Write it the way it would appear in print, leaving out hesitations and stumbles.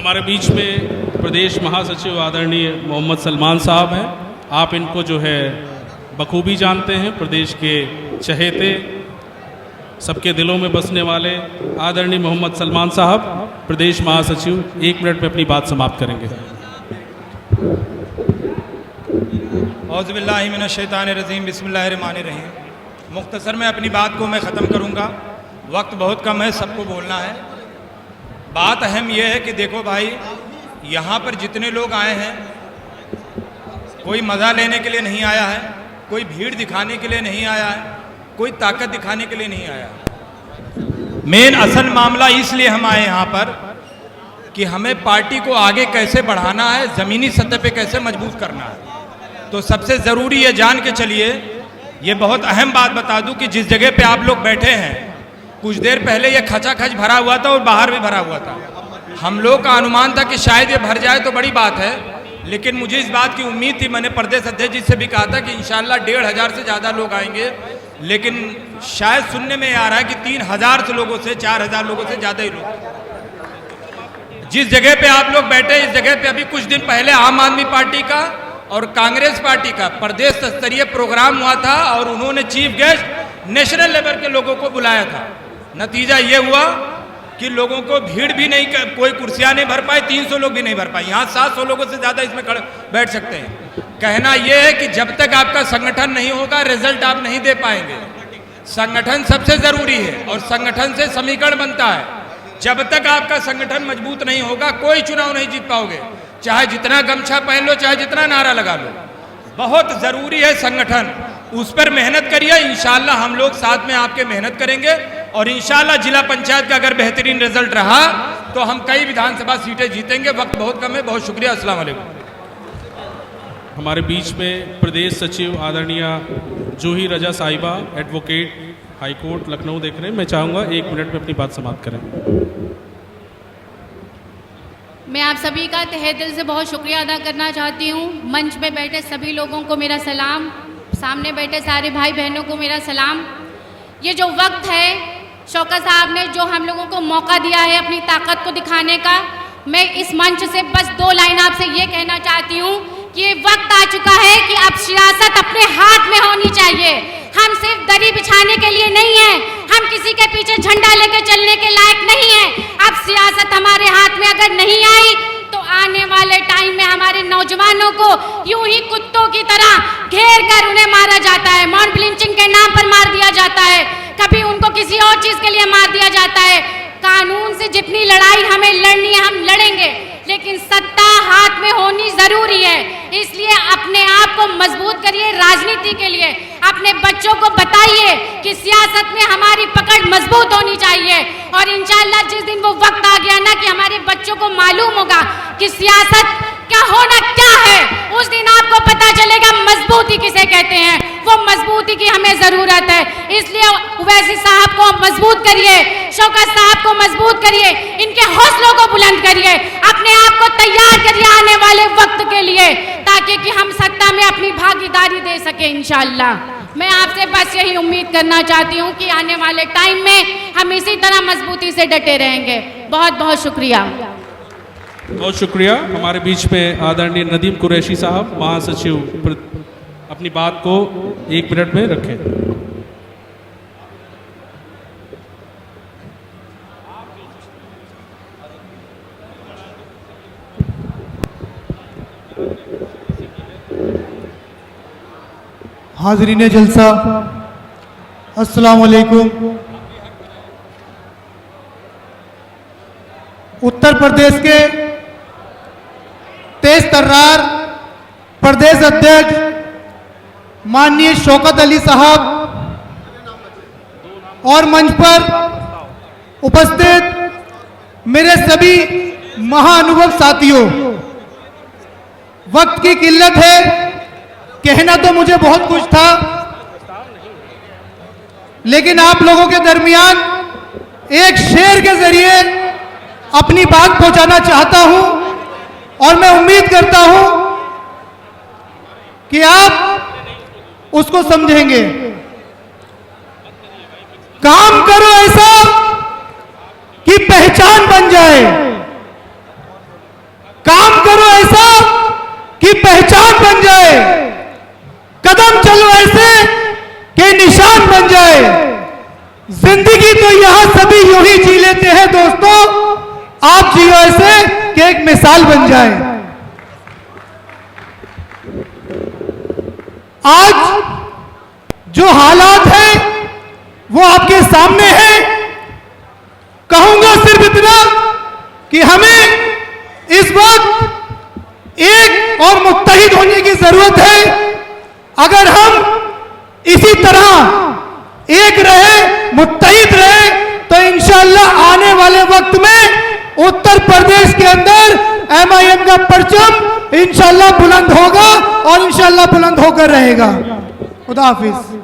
हमारे बीच में प्रदेश महासचिव आदरणीय मोहम्मद सलमान साहब हैं। आप इनको जो है बखूबी जानते हैं, प्रदेश के चहेते, सबके दिलों में बसने वाले आदरणीय मोहम्मद सलमान साहब प्रदेश महासचिव 1 मिनट में अपनी बात समाप्त करेंगे। औज़ुबिल्लाहि मिनश्शैतानिर्रजीम, बिस्मिल्लाहिर्रहमानिर्रहीम। मुख्तसर में अपनी बात को मैं ख़त्म करूँगा, वक्त बहुत कम है, सबको बोलना है। बात अहम यह है कि देखो भाई, यहाँ पर जितने लोग आए हैं, कोई मज़ा लेने के लिए नहीं आया है, कोई भीड़ दिखाने के लिए नहीं आया है, कोई ताकत दिखाने के लिए नहीं आया है। मेन असल मामला इसलिए हम आए यहाँ पर कि हमें पार्टी को आगे कैसे बढ़ाना है, ज़मीनी सतह पे कैसे मजबूत करना है। तो सबसे ज़रूरी है, जान के चलिए, ये बहुत अहम बात बता दूं कि जिस जगह पे आप लोग बैठे हैं, कुछ देर पहले ये खचाखच भरा हुआ था और बाहर भी भरा हुआ था। हम लोग का अनुमान था कि शायद ये भर जाए तो बड़ी बात है, लेकिन मुझे इस बात की उम्मीद थी, मैंने प्रदेश अध्यक्ष जी से भी कहा था कि इंशाल्लाह 1500 से ज़्यादा लोग आएंगे, लेकिन शायद सुनने में आ रहा है कि 3000 से लोगों से 4000 लोगों से ज़्यादा ही लोग। जिस जगह पे आप लोग बैठे, इस जगह पे अभी कुछ दिन पहले आम आदमी पार्टी का और कांग्रेस पार्टी का प्रदेश स्तरीय प्रोग्राम हुआ था और उन्होंने चीफ गेस्ट नेशनल लेवल के लोगों को बुलाया था। नतीजा ये हुआ कि लोगों को भीड़ भी नहीं, कोई कुर्सियां नहीं भर पाई, 300 लोग भी नहीं भर पाए। यहाँ 700 लोगों से ज़्यादा इसमें बैठ सकते हैं। कहना यह है कि जब तक आपका संगठन नहीं होगा, रिजल्ट आप नहीं दे पाएंगे। संगठन सबसे ज़रूरी है और संगठन से समीकरण बनता है। जब तक आपका संगठन मजबूत नहीं होगा, कोई चुनाव नहीं जीत पाओगे, चाहे जितना गमछा पहन लो, चाहे जितना नारा लगा लो। बहुत ज़रूरी है संगठन, उस पर मेहनत करिए। इंशाल्लाह हम लोग साथ में आपके मेहनत करेंगे और इंशाल्लाह जिला पंचायत का अगर बेहतरीन रिजल्ट रहा तो हम कई विधानसभा सीटें जीतेंगे। वक्त बहुत कम है, बहुत शुक्रिया, अस्सलाम वालेकुम। हमारे बीच में प्रदेश सचिव आदरणीय जूही रजा साहिबा, एडवोकेट, हाई कोर्ट लखनऊ देख रहे हैं। मैं चाहूँगा 1 मिनट में अपनी बात समाप्त करें। मैं आप सभी का तहे दिल से बहुत शुक्रिया अदा करना चाहती हूँ। मंच पे बैठे सभी लोगों को मेरा सलाम, सामने बैठे सारे भाई बहनों को मेरा सलाम। ये जो वक्त है, शौकत साहब ने जो हम लोगों को मौका दिया है अपनी ताकत को दिखाने का, मैं इस मंच से बस 2 लाइन आपसे ये कहना चाहती हूँ कि ये वक्त आ चुका है कि अब सियासत अपने हाथ में होनी चाहिए। हम सिर्फ दरी बिछाने के लिए नहीं है, हम किसी के पीछे झंडा लेके चलने के लायक नहीं है। अब सियासत हमारे हाथ में अगर नहीं आई तो आने वाले टाइम में हमारे नौजवानों को यूं ही कुत्तों की तरह घेर कर उन्हें मारा जाता है, मॉब लिंचिंग के नाम पर मार दिया जाता है, कभी उनको किसी और चीज के लिए मार दिया जाता है। कानून से जितनी लड़ाई हमें लड़नी है हम लड़ेंगे, लेकिन सत्ता हाथ में होनी जरूरी है। इसलिए अपने आप को मजबूत करिए राजनीति के लिए, अपने बच्चों को बताइए कि सियासत में हमारी पकड़ मजबूत होनी चाहिए। और इंशाल्लाह जिस दिन वो वक्त आ गया ना कि हमारे बच्चों को मालूम होगा कि सियासत क्या होना क्या है, उस दिन आपको पता चलेगा मजबूती किसे कहते हैं। वो मजबूती की हमें जरूरत है। इसलिए ओवैसी साहब को मजबूत करिए, शौकत साहब को मजबूत करिए, इनके हौसलों को बुलंद करिए, अपने आप को तैयार करिए आने वाले वक्त के लिए, ताकि कि हम सत्ता में अपनी भागीदारी दे सके इंशाल्लाह। मैं आपसे बस यही उम्मीद करना चाहती हूँ कि आने वाले टाइम में हम इसी तरह मजबूती से डटे रहेंगे। बहुत बहुत शुक्रिया। बहुत शुक्रिया। हमारे बीच में आदरणीय नदीम कुरैशी साहब, महासचिव, अपनी बात को 1 मिनट में रखें। हाज़रीन जलसा, अस्सलाम वालेकुम। उत्तर प्रदेश के तेज तर्रार प्रदेश अध्यक्ष माननीय शौकत अली साहब और मंच पर उपस्थित मेरे सभी महाअनुभव साथियों, वक्त की किल्लत है, कहना तो मुझे बहुत कुछ था, लेकिन आप लोगों के दरमियान एक शेर के जरिए अपनी बात पहुंचाना चाहता हूं और मैं उम्मीद करता हूं कि आप उसको समझेंगे। काम करो ऐसा कि पहचान बन जाए, जिंदगी तो यहां सभी यूं ही जी लेते हैं दोस्तों, आप जियो ऐसे कि एक मिसाल बन जाए। आज जो हालात हैं वो आपके सामने हैं। कहूंगा सिर्फ इतना कि हमें इस वक्त एक और मुत्तहिद होने की जरूरत है। अगर हम इसी तरह एक रहे, मुत्तहिद रहे, तो इंशाअल्लाह आने वाले वक्त में उत्तर प्रदेश के अंदर MIM का परचम इंशाअल्लाह बुलंद होगा और इंशाअल्लाह बुलंद होकर रहेगा। खुदा हाफिज।